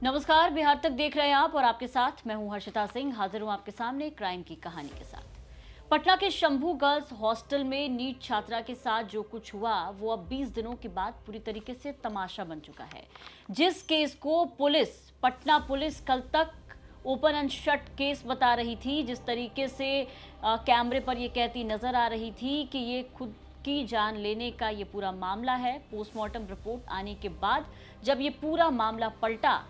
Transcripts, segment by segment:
नमस्कार, बिहार तक देख रहे हैं आप और आपके साथ मैं हूं हर्षिता सिंह। हाजिर हूं आपके सामने क्राइम की कहानी के साथ। पटना के शंभू गर्ल्स हॉस्टल में नीट छात्रा के साथ जो कुछ हुआ वो अब 20 दिनों के बाद पूरी तरीके से तमाशा बन चुका है। जिस केस को पटना पुलिस कल तक ओपन एंड शट केस बता रही थी, जिस तरीके से कैमरे पर ये कहती नजर आ रही थी कि ये खुद की जान लेने का ये पूरा मामला है। पोस्टमार्टम रिपोर्ट आने के बाद जब ये पूरा मामला पलटा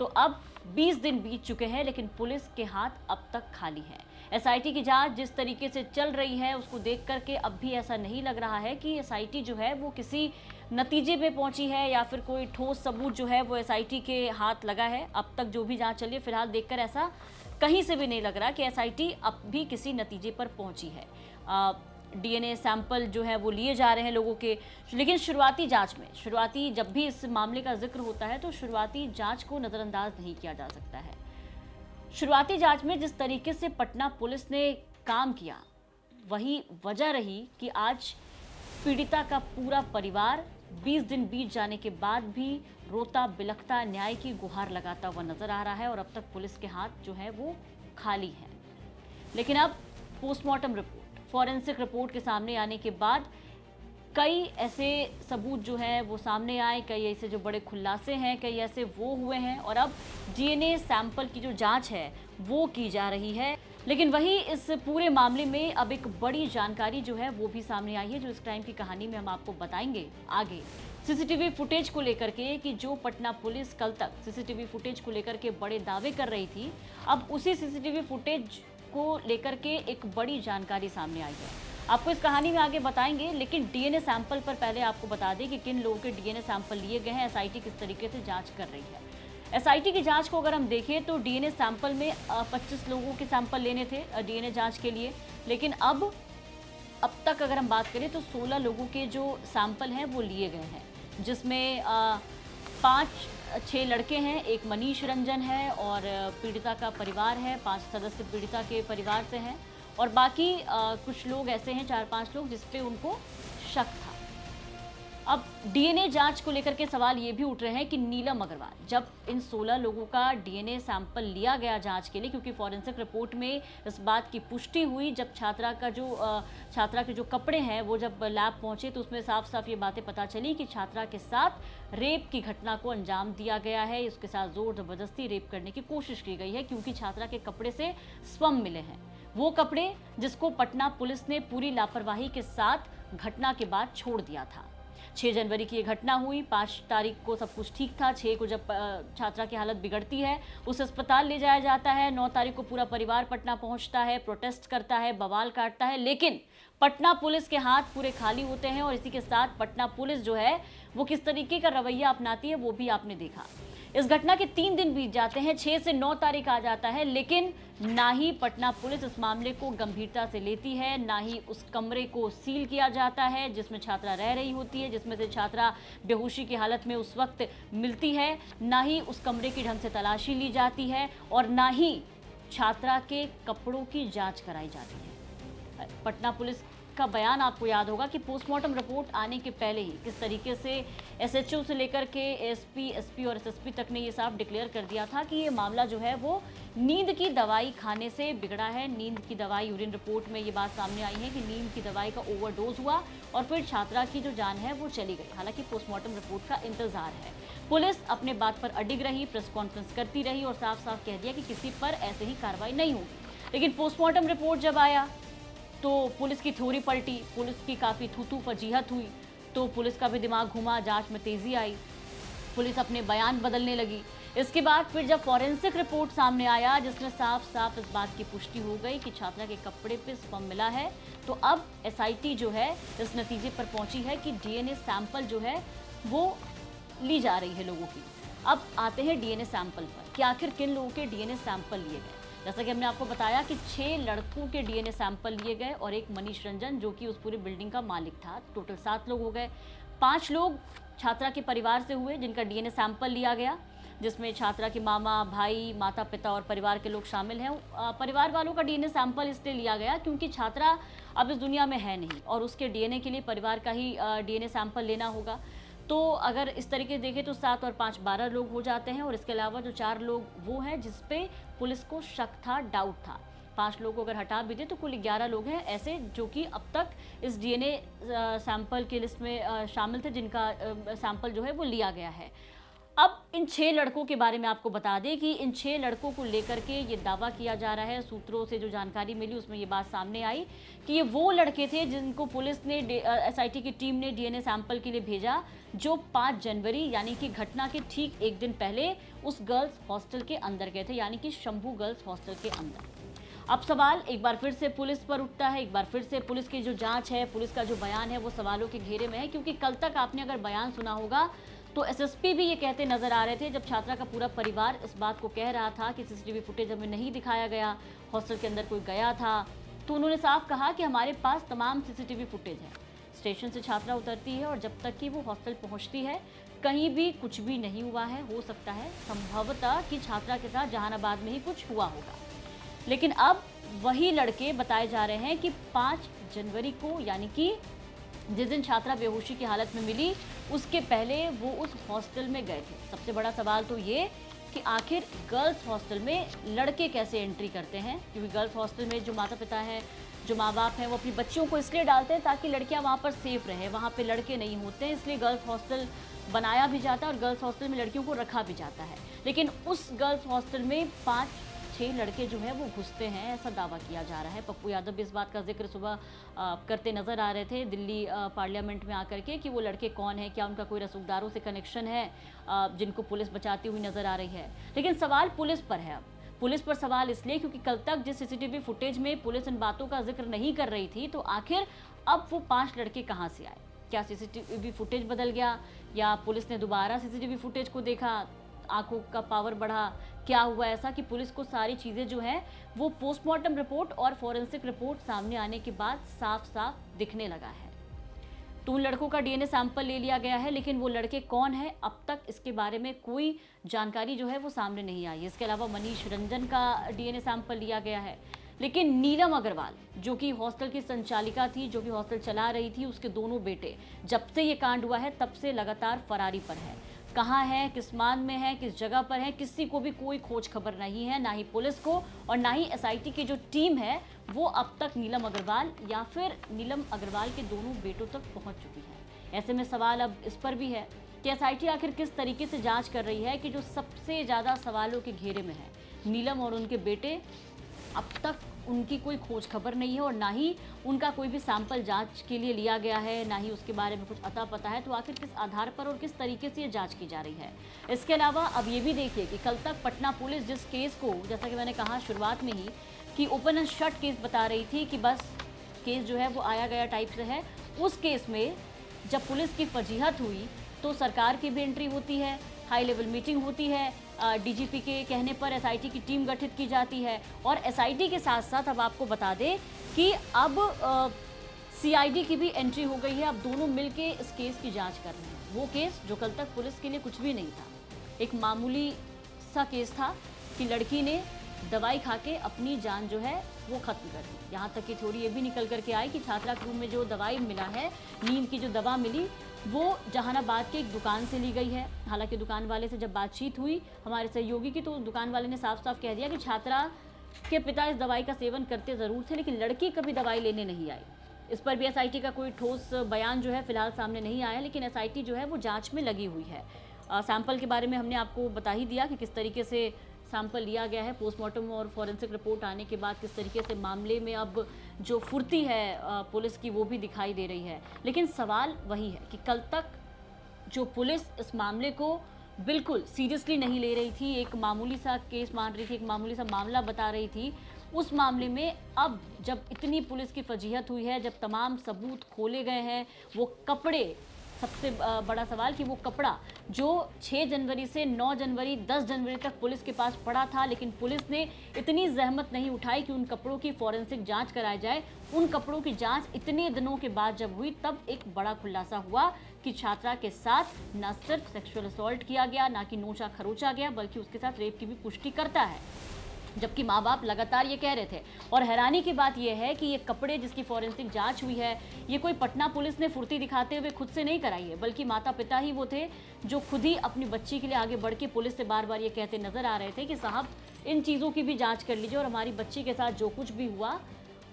तो अब 20 दिन बीत चुके हैं, लेकिन पुलिस के हाथ अब तक खाली हैं। एसआईटी की जांच जिस तरीके से चल रही है उसको देख करके अब भी ऐसा नहीं लग रहा है कि एसआईटी जो है वो किसी नतीजे पे पहुंची है या फिर कोई ठोस सबूत जो है वो एसआईटी के हाथ लगा है। अब तक जो भी जांच चली है फिलहाल देखकर ऐसा कहीं से भी नहीं लग रहा कि एसआईटी अब भी किसी नतीजे पर पहुंची है। डीएनए सैंपल जो है वो लिए जा रहे हैं लोगों के, लेकिन शुरुआती जांच में जब भी इस मामले का जिक्र होता है तो शुरुआती जांच को नज़रअंदाज नहीं किया जा सकता है। शुरुआती जांच में जिस तरीके से पटना पुलिस ने काम किया वही वजह रही कि आज पीड़िता का पूरा परिवार 20 दिन बीत जाने के बाद भी रोता बिलखता न्याय की गुहार लगाता हुआ नजर आ रहा है और अब तक पुलिस के हाथ जो है वो खाली है। लेकिन अब पोस्टमार्टम रिपोर्ट, फॉरेंसिक रिपोर्ट के सामने आने के बाद कई ऐसे सबूत जो है वो सामने आए, कई ऐसे जो बड़े खुलासे हैं, कई ऐसे वो हुए हैं और अब डीएनए सैंपल की जो जांच है वो की जा रही है। लेकिन वही इस पूरे मामले में अब एक बड़ी जानकारी जो है वो भी सामने आई है, जो इस क्राइम की कहानी में हम आपको बताएंगे आगे। सीसीटीवी फुटेज को लेकर के कि जो पटना पुलिस कल तक सीसीटीवी फुटेज को लेकर के बड़े दावे कर रही थी, अब उसी सीसीटीवी फुटेज को लेकर के एक बड़ी जानकारी सामने आई है। आपको इस कहानी में आगे बताएंगे, लेकिन डीएनए सैंपल पर पहले आपको बता दें कि किन लोगों के डीएनए सैंपल लिए गए हैं, एसआईटी किस तरीके से जांच कर रही है। एसआईटी की जांच को अगर हम देखें तो डीएनए सैंपल में 25 लोगों के सैंपल लेने थे डीएनए जांच के लिए, लेकिन अब तक अगर हम बात करें तो 16 लोगों के जो सैंपल हैं वो लिए गए हैं, जिसमें 5-6 लड़के हैं, एक मनीष रंजन है और पीड़िता का परिवार है, 5 सदस्य पीड़िता के परिवार से हैं और बाकी कुछ लोग ऐसे हैं, 4-5 लोग जिस पे उनको शक था। अब डीएनए जांच को लेकर के सवाल ये भी उठ रहे हैं कि नीलम अग्रवाल, जब इन 16 लोगों का डीएनए सैंपल लिया गया जांच के लिए, क्योंकि फॉरेंसिक रिपोर्ट में इस बात की पुष्टि हुई जब छात्रा के जो कपड़े हैं वो जब लैब पहुंचे तो उसमें साफ साफ ये बातें पता चली कि छात्रा के साथ रेप की घटना को अंजाम दिया गया है, उसके साथ जोर जबरदस्ती रेप करने की कोशिश की गई है, क्योंकि छात्रा के कपड़े से स्पर्म मिले हैं, वो कपड़े जिसको पटना पुलिस ने पूरी लापरवाही के साथ घटना के बाद छोड़ दिया था। 6 जनवरी की ये घटना हुई, 5 तारीख को सब कुछ ठीक था, 6 को जब छात्रा की हालत बिगड़ती है उसे अस्पताल ले जाया जाता है, 9 तारीख को पूरा परिवार पटना पहुंचता है, प्रोटेस्ट करता है, बवाल काटता है, लेकिन पटना पुलिस के हाथ पूरे खाली होते हैं और इसी के साथ पटना पुलिस जो है वो किस तरीके का रवैया अपनाती है वो भी आपने देखा। इस घटना के 3 दिन बीत जाते हैं, 6 से 9 तारीख आ जाता है, लेकिन ना ही पटना पुलिस इस मामले को गंभीरता से लेती है, ना ही उस कमरे को सील किया जाता है जिसमें छात्रा रह रही होती है, जिसमें से छात्रा बेहोशी की हालत में उस वक्त मिलती है, ना ही उस कमरे की ढंग से तलाशी ली जाती है और ना ही छात्रा के कपड़ों की जांच कराई जाती है। पटना पुलिस का बयान आपको याद होगा कि पोस्टमार्टम रिपोर्ट आने के पहले ही किस तरीके से एसएचओ से लेकर के एसपी, एसपी और एसएसपी तक ने ये साफ डिक्लेयर कर दिया था कि ये मामला जो है वो नींद की दवाई खाने से बिगड़ा है। नींद की दवाई, यूरिन रिपोर्ट में ये बात सामने आई है कि नींद की दवाई का ओवरडोज हुआ और फिर छात्रा की जो जान है वो चली गई। हालांकि पोस्टमार्टम रिपोर्ट का इंतजार है। पुलिस अपने बात पर अडिग रही, प्रेस कॉन्फ्रेंस करती रही और साफ साफ कह दिया कि किसी पर ऐसे ही कार्रवाई नहीं होगी। लेकिन पोस्टमार्टम रिपोर्ट जब आया तो पुलिस की थ्योरी पलटी, पुलिस की काफ़ी थूथू फजीहत हुई, तो पुलिस का भी दिमाग घुमा, जांच में तेज़ी आई, पुलिस अपने बयान बदलने लगी। इसके बाद फिर जब फॉरेंसिक रिपोर्ट सामने आया जिसमें साफ साफ इस बात की पुष्टि हो गई कि छात्रा के कपड़े पे स्पर्म मिला है, तो अब एसआईटी जो है इस नतीजे पर पहुंची है कि डीएनए सैंपल जो है वो ली जा रही है लोगों की। अब आते हैं डीएनए सैंपल पर कि आखिर किन लोगों के डीएनए सैंपल लिए गए। जैसा कि हमने आपको बताया कि 6 लड़कों के डीएनए सैंपल लिए गए और एक मनीष रंजन जो कि उस पूरी बिल्डिंग का मालिक था। टोटल 7 लोग हो गए। 5 लोग छात्रा के परिवार से हुए जिनका डीएनए सैंपल लिया गया, जिसमें छात्रा के मामा, भाई, माता पिता और परिवार के लोग शामिल हैं। परिवार वालों का डीएनए सैंपल इसलिए लिया गया क्योंकि छात्रा अब इस दुनिया में है नहीं और उसके डीएनए के लिए परिवार का ही डीएनए सैंपल लेना होगा। तो अगर इस तरीके से देखें तो 7 और 5 12 लोग हो जाते हैं और इसके अलावा जो 4 लोग वो हैं जिस पे पुलिस को शक था, डाउट था। 5 लोगों को अगर हटा भी दे तो कुल 11 लोग हैं ऐसे जो कि अब तक इस डीएनए सैंपल की लिस्ट में शामिल थे, जिनका सैंपल जो है वो लिया गया है। अब इन 6 लड़कों के बारे में आपको बता दें कि इन 6 लड़कों को लेकर के ये दावा किया जा रहा है, सूत्रों से जो जानकारी मिली उसमें ये बात सामने आई कि ये वो लड़के थे जिनको पुलिस ने एसआईटी की टीम ने डीएनए सैंपल के लिए भेजा, जो 5 जनवरी यानी कि घटना के ठीक एक दिन पहले उस गर्ल्स हॉस्टल के अंदर गए थे, यानी कि शंभू गर्ल्स हॉस्टल के अंदर। अब सवाल एक बार फिर से पुलिस पर उठता है, एक बार फिर से पुलिस की जो जांच है, पुलिस का जो बयान है वो सवालों के घेरे में है, क्योंकि कल तक आपने अगर बयान सुना होगा तो एसएसपी भी ये कहते नजर आ रहे थे, जब छात्रा का पूरा परिवार इस बात को कह रहा था कि सीसीटीवी फुटेज हमें नहीं दिखाया गया, हॉस्टल के अंदर कोई गया था, तो उन्होंने साफ कहा कि हमारे पास तमाम सीसीटीवी फुटेज है। स्टेशन से छात्रा उतरती है और जब तक कि वो हॉस्टल पहुंचती है कहीं भी कुछ भी नहीं हुआ है। हो सकता है संभवतः कि छात्रा के साथ जहानाबाद में ही कुछ हुआ होगा, लेकिन अब वही लड़के बताए जा रहे हैं कि 5 जनवरी को, यानी कि जिस दिन छात्रा बेहोशी की हालत में मिली उसके पहले वो उस हॉस्टल में गए थे। सबसे बड़ा सवाल तो ये कि आखिर गर्ल्स हॉस्टल में लड़के कैसे एंट्री करते हैं, क्योंकि गर्ल्स हॉस्टल में जो माता पिता हैं, जो माँ बाप हैं, वो अपनी बच्चियों को इसलिए डालते हैं ताकि लड़कियां वहाँ पर सेफ रहें, वहाँ पे लड़के नहीं होते हैं, इसलिए गर्ल्स हॉस्टल बनाया भी जाता है और गर्ल्स हॉस्टल में लड़कियों को रखा भी जाता है। लेकिन उस गर्ल्स हॉस्टल में 5-6 लड़के जो है वो घुसते हैं, ऐसा दावा किया जा रहा है। पप्पू यादव भी इस बात का जिक्र सुबह करते नजर आ रहे थे दिल्ली पार्लियामेंट में आकर के कि वो लड़के कौन है, क्या उनका कोई रसूखदारों से कनेक्शन है, जिनको पुलिस बचाती हुई नजर आ रही है। लेकिन सवाल पुलिस पर है। अब पुलिस पर सवाल इसलिए क्योंकि कल तक जिस सीसीटीवी फुटेज में पुलिस इन बातों का जिक्र नहीं कर रही थी, तो आखिर अब वो 5 लड़के कहाँ से आए? क्या सीसीटीवी फुटेज बदल गया या पुलिस ने दोबारा सीसीटीवी फुटेज को देखा, आंखों का पावर बढ़ा, क्या हुआ ऐसा कि पुलिस को सारी चीज़ें जो हैं वो पोस्टमार्टम रिपोर्ट और फॉरेंसिक रिपोर्ट सामने आने के बाद साफ साफ दिखने लगा है। तो उन लड़कों का डीएनए सैंपल ले लिया गया है, लेकिन वो लड़के कौन है अब तक इसके बारे में कोई जानकारी जो है वो सामने नहीं आई है। इसके अलावा मनीष रंजन का डीएनए सैंपल लिया गया है, लेकिन नीलम अग्रवाल जो कि हॉस्टल की संचालिका थी, जो भी हॉस्टल चला रही थी, उसके दोनों बेटे जब से ये कांड हुआ है तब से लगातार फरारी पर है। कहाँ है, किस मान में है, किस जगह पर है, किसी को भी कोई खोज खबर नहीं है, ना ही पुलिस को और ना ही एसआईटी की जो टीम है वो अब तक नीलम अग्रवाल या फिर नीलम अग्रवाल के दोनों बेटों तक पहुंच चुकी है। ऐसे में सवाल अब इस पर भी है कि एसआईटी आखिर किस तरीके से जांच कर रही है कि जो सबसे ज़्यादा सवालों के घेरे में है, नीलम और उनके बेटे, अब तक उनकी कोई खोज खबर नहीं है और ना ही उनका कोई भी सैंपल जांच के लिए लिया गया है, ना ही उसके बारे में कुछ अता पता है। तो आखिर किस आधार पर और किस तरीके से ये जांच की जा रही है? इसके अलावा अब ये भी देखिए कि कल तक पटना पुलिस जिस केस को, जैसा कि मैंने कहा शुरुआत में ही कि ओपन एंड शट केस बता रही थी कि बस केस जो है वो आया गया टाइप से है, उस केस में जब पुलिस की फजीहत हुई तो सरकार की भी एंट्री होती है, हाई लेवल मीटिंग होती है, डीजीपी के कहने पर एसआईटी की टीम गठित की जाती है और एसआईटी के साथ साथ अब आपको बता दें कि अब सीआईडी की भी एंट्री हो गई है। अब दोनों मिलके इस केस की जांच कर रहे हैं। वो केस जो कल तक पुलिस के लिए कुछ भी नहीं था, एक मामूली सा केस था कि लड़की ने दवाई खा के अपनी जान जो है वो खत्म कर दी। यहाँ तक की थ्योरी ये भी निकल करके आई कि छात्रा के रूम में जो दवाई मिला है, नींद की जो दवा मिली, वो जहानाबाद के एक दुकान से ली गई है। हालांकि दुकान वाले से जब बातचीत हुई हमारे सहयोगी की, तो दुकान वाले ने साफ साफ कह दिया कि छात्रा के पिता इस दवाई का सेवन करते ज़रूर थे, लेकिन लड़की कभी दवाई लेने नहीं आई। इस पर भी एसआईटी का कोई ठोस बयान जो है फिलहाल सामने नहीं आया, लेकिन एसआईटी जो है वो जाँच में लगी हुई है। सैंपल के बारे में हमने आपको बता ही दिया कि किस तरीके से सैंपल लिया गया है, पोस्टमार्टम और फॉरेंसिक रिपोर्ट आने के बाद किस तरीके से मामले में अब जो फुर्ती है पुलिस की वो भी दिखाई दे रही है। लेकिन सवाल वही है कि कल तक जो पुलिस इस मामले को बिल्कुल सीरियसली नहीं ले रही थी, एक मामूली सा केस मान रही थी, एक मामूली सा मामला बता रही थी, उस मामले में अब जब इतनी पुलिस की फजीहत हुई है, जब तमाम सबूत खोले गए हैं, वो कपड़े, सबसे बड़ा सवाल कि वो कपड़ा जो 6 जनवरी से 9 जनवरी 10 जनवरी तक पुलिस के पास पड़ा था, लेकिन पुलिस ने इतनी जहमत नहीं उठाई कि उन कपड़ों की फॉरेंसिक जांच कराई जाए। उन कपड़ों की जांच इतने दिनों के बाद जब हुई तब एक बड़ा खुलासा हुआ कि छात्रा के साथ न सिर्फ सेक्सुअल असॉल्ट किया गया, ना कि नोचा खरोचा गया, बल्कि उसके साथ रेप की भी पुष्टि करता है। जबकि माँ बाप लगातार ये कह रहे थे। और हैरानी की बात यह है कि ये कपड़े जिसकी फॉरेंसिक जांच हुई है, ये कोई पटना पुलिस ने फुर्ती दिखाते हुए खुद से नहीं कराई है, बल्कि माता पिता ही वो थे जो खुद ही अपनी बच्ची के लिए आगे बढ़ के पुलिस से बार बार ये कहते नजर आ रहे थे कि साहब इन चीज़ों की भी जाँच कर लीजिए और हमारी बच्ची के साथ जो कुछ भी हुआ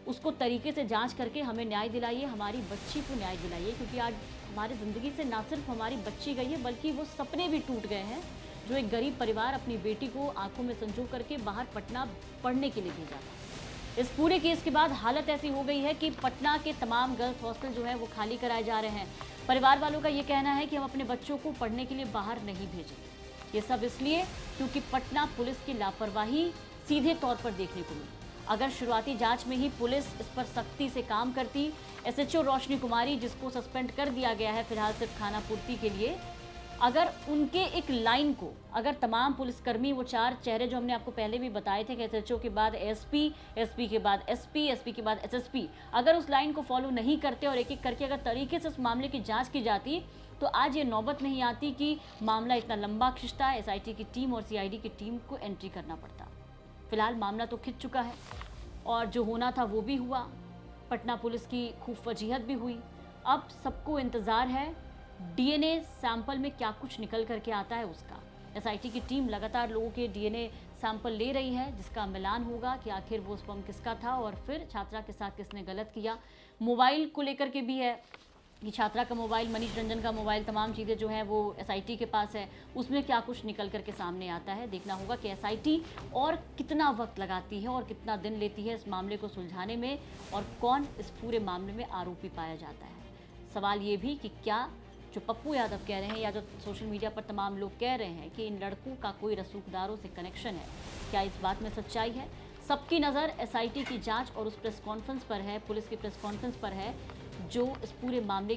उसको तरीके से जांच करके हमें न्याय दिलाइए, हमारी बच्ची को न्याय दिलाइए, क्योंकि आज हमारी ज़िंदगी से ना सिर्फ हमारी बच्ची गई है बल्कि वो सपने भी टूट गए हैं जो एक गरीब परिवार अपनी बेटी को आंखों में संजो करके बाहर पटना पढ़ने के लिए भेजा था। इस पूरे केस के बाद हालत ऐसी हो गई है कि पटना के तमाम गर्ल्स हॉस्टल जो है वो खाली कराए जा रहे हैं। परिवार वालों का ये कहना है कि हम अपने बच्चों को पढ़ने के लिए बाहर नहीं भेजेंगे। ये सब इसलिए क्योंकि पटना पुलिस की लापरवाही सीधे तौर पर देखने को मिली। अगर शुरुआती जांच में ही पुलिस इस पर सख्ती से काम करती, एसएचओ रोशनी कुमारी जिसको सस्पेंड कर दिया गया है फिलहाल सिर्फ खाना पूर्ति के लिए, अगर उनके एक लाइन को, अगर तमाम पुलिसकर्मी वो 4 चेहरे जो हमने आपको पहले भी बताए थे कि एसएचओ के बाद एसपी, एसपी के बाद एसपी, एसपी के बाद एसएसपी, अगर उस लाइन को फॉलो नहीं करते और एक एक करके अगर तरीके से उस मामले की जांच की जाती तो आज ये नौबत नहीं आती कि मामला इतना लंबा खिंचता, एसआईटी की टीम और सीआईडी की टीम को एंट्री करना पड़ता। फिलहाल मामला तो खिंच चुका है और जो होना था वो भी हुआ, पटना पुलिस की खूब वजीहत भी हुई। अब सबको इंतज़ार है डीएनए सैंपल में क्या कुछ निकल करके आता है उसका। एसआईटी की टीम लगातार लोगों के डीएनए सैंपल ले रही है जिसका मिलान होगा कि आखिर वो स्पर्म किसका था और फिर छात्रा के साथ किसने गलत किया। मोबाइल को लेकर के भी है कि छात्रा का मोबाइल, मनीष रंजन का मोबाइल, तमाम चीज़ें जो हैं वो एसआईटी के पास है, उसमें क्या कुछ निकल करके सामने आता है। देखना होगा कि एसआईटी और कितना वक्त लगाती है और कितना दिन लेती है इस मामले को सुलझाने में और कौन इस पूरे मामले में आरोपी पाया जाता है। सवाल ये भी कि क्या जो पप्पू यादव कह रहे हैं या जो सोशल मीडिया पर तमाम लोग कह रहे हैं कि इन लड़कों का कोई रसूखदारों से कनेक्शन है, क्या इस बात में सच्चाई है? सबकी नज़र एसआईटी की जांच और उस प्रेस कॉन्फ्रेंस पर है, पुलिस की प्रेस कॉन्फ्रेंस पर है जो इस पूरे मामले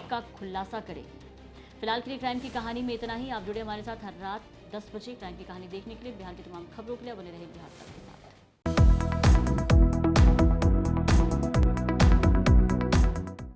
का खुलासा करेगी। फिलहाल के लिए क्राइम की कहानी में इतना ही। आप जुड़े हमारे साथ हर रात 10 बजे क्राइम की कहानी देखने के लिए। बिहार की तमाम खबरों के लिए बने रहे बिहार तक के साथ।